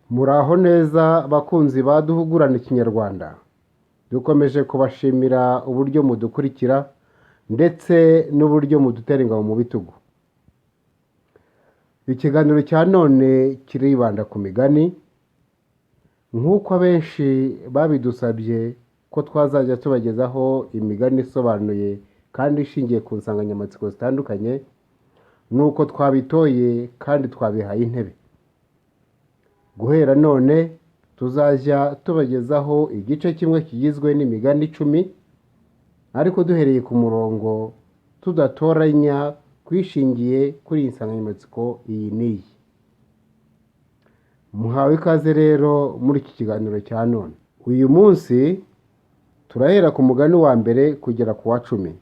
Muraho neza bakunzi ba Duhugurane-Ikinyarwanda. Dukomeje kubashimira uburyo mudukurikira ndetse n'uburyo mudutera ingabo mu bitugu. Ikiganiro cya none kiribanda ku migani, nk'uko abenshi babidusabye ko twazajya tubagezaho imigani isobanuye kandi ishingiye ku nsanganyamatsiko zitandukanye, nuko twabitoye kandi twabihaye intebe. Guhera none tuzajya tubagezaho igice kimwe kigizwe n'imigani 10, ariko duhereye ku murongo tudatoranya kwishingiye kuri iyi nsanganyamatsiko iyi n'iyi. Muhawe ikaze rero muri iki kiganiro cya none. Uyu munsi turahera ku mugani wa mbere kugera ku wa 10.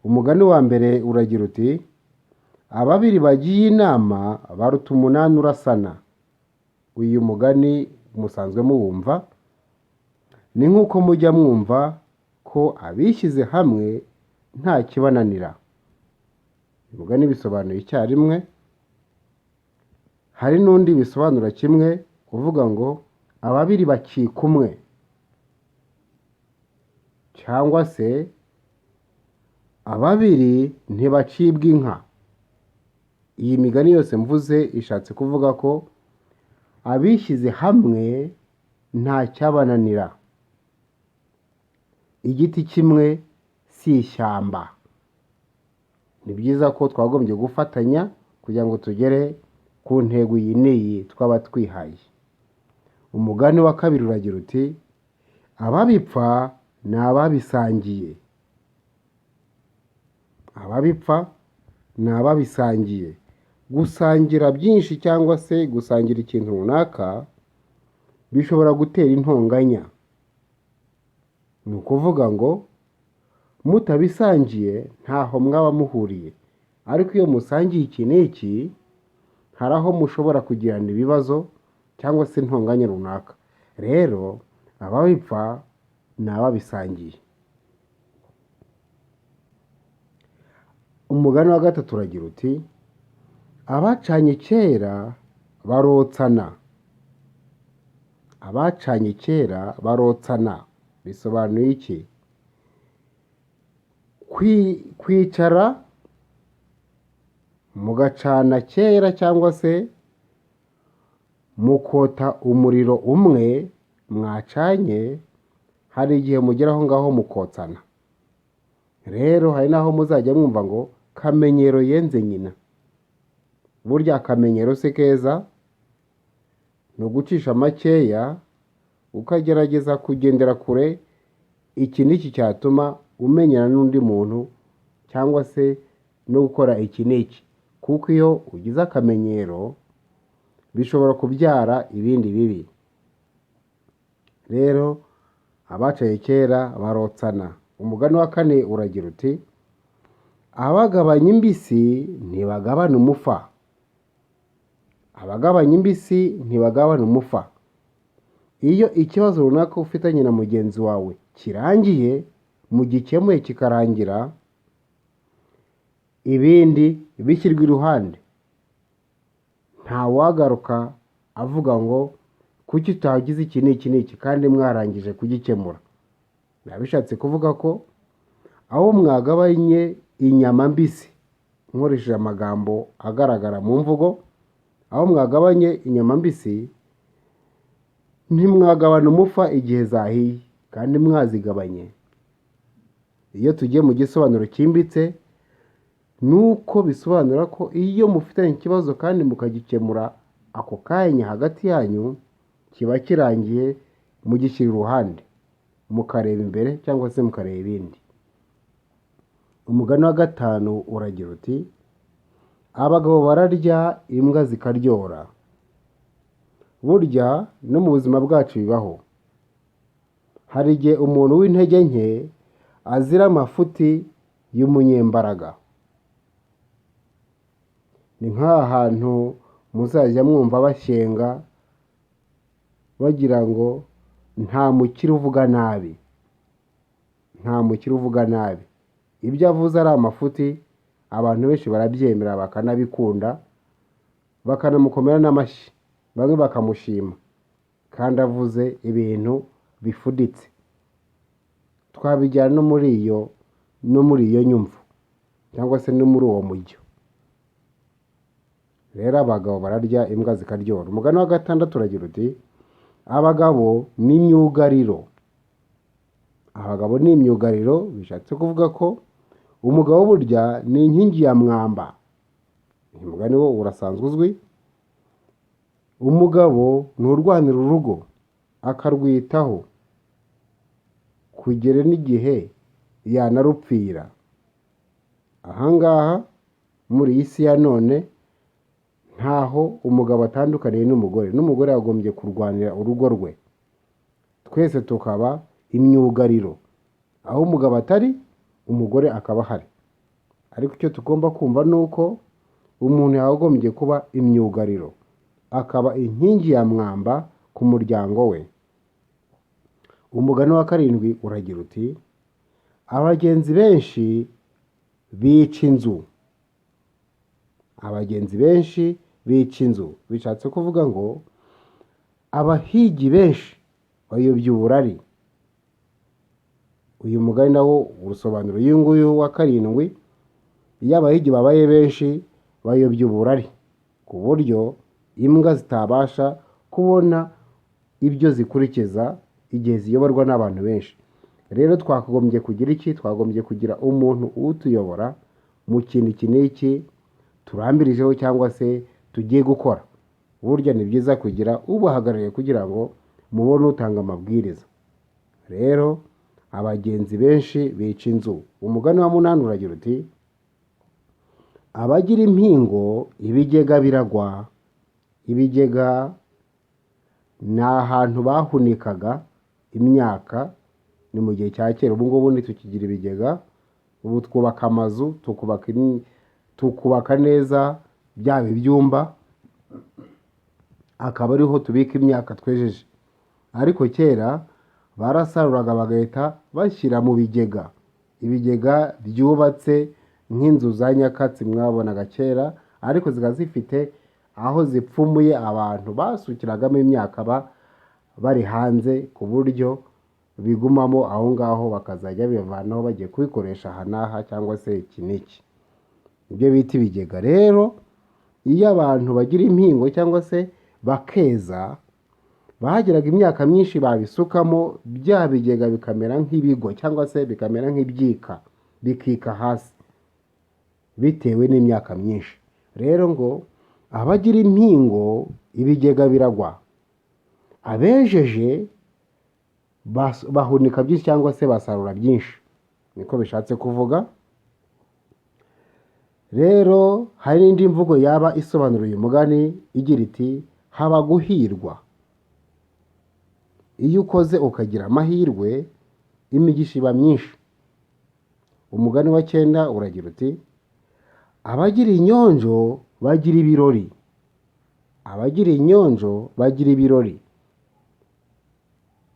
Umugani wa mbere uragira uti: ababiri bagiye inama baruta 8 urasana. Uyu mugani musanzwe muwumva, ni nk'uko mujya mwumva ko abishyize hamwe nta kibananira. Umugani bisobanuye icyarimwe. Hari n'undi bisobanura kimwe uvuga ngo ababiri bakika umwe, cyangwa se ababiri ntibacibwa inka. Iyi migani yose mvuze ishatse kuvuga ko abishyize hamwe nta cyabananira. Igiti kimwe si ishyamba. Ni byiza ko twagombye gufatanya kugira ngo tugere ku ntego iyi n'iyi twaba twihaye. Umugani wa kabiri uragira uti: ababipfa ni ababisangiye. Ababipfa ni ababisangiye. Gusangira byinshi cyangwa se gusangira ikintu runaka bishobora gutera intonganya. Ni ukuvuga ngo mutabisangiye ntaho mwaba muhuriye, ariko iyo musangiye iki n'iki hari aho mushobora kugirana ibibazo cyangwa se intonganya runaka. Rero ababipfa ni ababisangiye. Umugani wa gatatu uragira uti: abacanye kera barotsana. Abacanye kera barotsana bisobanuye iki? Kwicara mugacana kera cyangwa se mukota umuriro umwe mwacanye, hari igihe mugeraho ngaho mukotsana. Rero hari naho muzajya mwumva ngo kamenyero yenze nyina. Burya akamenyero se keza, ni ugucisha makeya ukagerageza kugendera kure. Iki n'iki cyatuma umenyana n'undi muntu cyangwa se no gukora iki n'iki, kuko iyo ugize akamenyero bishobora kubyara ibindi bibi. Rero abacaye kera barotsana. Umugani wa 4 uragira uti: abagabanya imbisi ntibagabana umufa. Abagabanya imbisi ntibagabana umufa. Iyo ikibazo runaka ufitanye na mugenzi wawe kirangiye, mugikemuye kikarangira, ibindi bishyirwa iruhande. Nta wagaruka avuga ngo kuki utagize iki n'iki n'iki kandi mwarangije kugikemura. Biba bishatse kuvuga ko aho mwagabanye inyama mbisi, nkoresheje amagambo agaragara mu mvugo, aho mwagabanye inyama mbisi ntimwagabana umufa igihe zahiye kandi mwazigabanye. Iyo tugiye mu gisobanuro cyimbitse, nuko bisobanura ko iyo mufitanye ikibazo kandi mukagikemura ako kanya hagati yanyu, kiba kirangiye mugishyira iruhande mukareba imbere cyangwa se mukareba ibindi. Umugani wa 5 uragira uti: abagabo bararya imbwa zikaryora. Burya no mu buzima bwacu bibaho. Hari igihe umuntu w'intege nke azira amafuti y'umunyembaraga. Ni nk'ahantu muzajya mwumva bashyenga bagira ngo nta mukire uvuga nabi. Nta mukire uvuga nabi. Ibyo avuze ari amafuti, abantu benshi barabyemera bakanabikunda, bakanamukomera n'amashyi. bamwe bakamushima kandi avuze ibintu bifuditse. Twabijyana no muri iyo nyumvo cyangwa se no muri uwo mujyo. Rero abagabo bararya, imbwa zikaryoha. Umugani wa 6 uragira uti abagabo ni imyugariro. Abagabo ni imyugariro bishatse kuvuga ko umugabo burya ni inkingi ya mwamba. Uyu mugani wo urasanzwe uzwi. Umugabo ni urwanira urugo akarwitaho kugera n'igihe yanarupfira. Ahangaha muri iyi si ya none ntaho umugabo atandukaniye n'umugore. N'umugore yagombye kurwanira urugo rwe. Twese tukaba imyugariro. Aho umugabo atari, umugore akaba ahari. Ariko icyo tugomba kumva ni uko umuntu yagombye kuba imyugariro, akaba inkingi ya mwamba ku muryango we. Umugani wa 7 uragira uti abagenzi benshi bica inzu. Abagenzi benshi bica inzu bishatse kuvuga ngo abahigi benshi bayobya uburari. Uyu mugani nawo urusobanura uyu nguyu wa 7. Iyo abahigi babaye benshi bayobya uburari ku buryo imbwa zitabasha kubona ibyo zikurikiza igihe ziyoborwa n'abantu benshi. Rero twakagombye kugira iki? Twagombye kugira umuntu utuyobora mu kintu iki n'iki turambirijeho cyangwa se tugiye gukora. Burya ni byiza kugira ubahagarariye kugira ngo mubone utanga amabwiriza. Rero abagenzi benshi bica inzu. Umugani wa 8 uragira uti abagira impingo ibigega biragwa. Ibigega ni ahantu bahunikaga imyaka. Ni mu gihe cya kera. Ubu ngubu ntitukigira ibigega. Ubu twubaka amazu, tukubaka neza byaba ibyumba, akaba ariho tubika imyaka twejeje. Ariko kera barasaruraga bagahita bashyira mu bigega. Ibigega byubatse nk'inzu za nyakatsi mwabonaga kera, ariko zikaba zifite aho zipfumuye abantu basukiragamo imyaka bari hanze, ku buryo bigumamo aho ngaho bakazajya bivanaho bagiye kubikoresha aha n'aha cyangwa se iki n'iki. Ibyo bita ibigega. Rero iyo abantu bagira impingo cyangwa se bakeza, bahagiraga imyaka myinshi babisukamo, bya bigega bikamera nk'ibigo cyangwa se bikamera nk'ibyika, bikika hasi bitewe n'imyaka myinshi. Rero ngo abagira impingo ibigega biragwa. Abejeje bahunika byinshi cyangwa se basarura byinshi, niko bishatse kuvuga. Rero hari n'indi mvugo yaba isobanura uyu mugani igira iti haba guhirwa. Iyo ukoze ukagira amahirwe, imigisha iba myinshi. Umugani wa 9 uragira uti abagira inyonjo bagira ibirori. Abagira inyonjo bagira ibirori.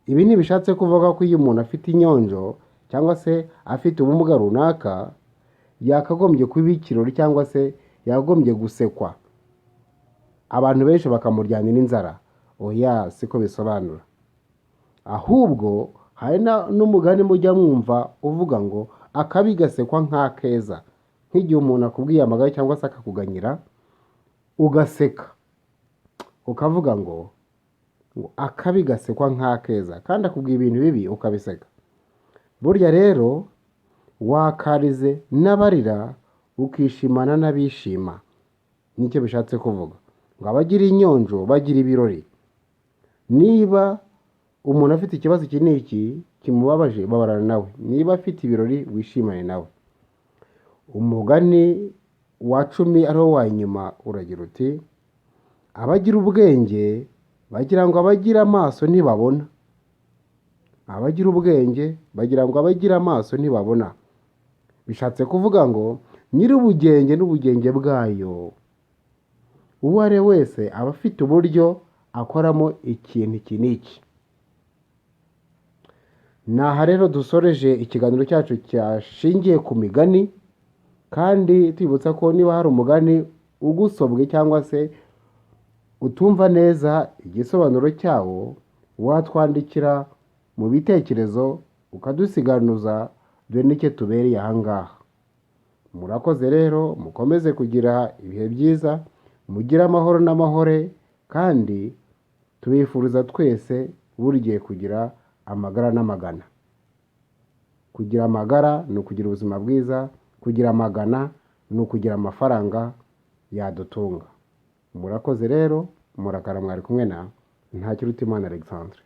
Ibi ntibishatse kuvuga ko iyo umuntu afite inyonjo cyangwa se afite ubumuga runaka yakagombye kuba ikirori cyangwa se yagombye gusekwa abantu benshi bakamuryanira inzara. Oya, siko bisobanura. Ahubwo hari n'umugani mujya mwumva uvuga ngo akabi gasekwa nk'akeza. Nk'igihe umuntu akubwiye amagara cyangwa se akakuganyira ugaseka, ukavuga ngo akabi gasekwa nk'akeza, kandi akubwiye ibintu bibi ukabiseka. Burya rero wakarize n'abarira ukishimana n'abishima. Nicyo bishatse kuvuga ngo abagira inyonjo bagira ibirori. Niba umuntu afite ikibazo iki n'iki kimubabaje, babarana nawe. Niba afite ibirori, wishimane nawe. Umugani wa 10 ariho wa nyuma uragira uti abagira ubwenge bagira ngo abagira amaso ntibabona. Abagira ubwenge bagira ngo abagira amaso ntibabona. Bishatse kuvuga ngo nyir'ubugenge n'ubugenge bwayo. Uwo ari wese aba afite uburyo akoramo ikintu iki n'iki. Naha rero dusoreje ikiganiro cyacu cyashingiye ku migani, kandi twibutsa ko niba hari umugani ugusobwe cyangwa se utumva neza igisobanuro cyawo watwandikira mu bitekerezo ukadusiganuza dore n'icyo tubereye ahangaha. Murakoze rero, mukomeze kugira ibihe byiza, mugire amahoro n'amahore, kandi tubifuriza twese burigiye kugira amagara n'amagana. Kugira amagara ni ukugira ubuzima bwiza, kugira amagana ni ukugira amafaranga yadutunga. Murakoze rero, murakara, mwari kumwe na Ntakirutimana Alexandre.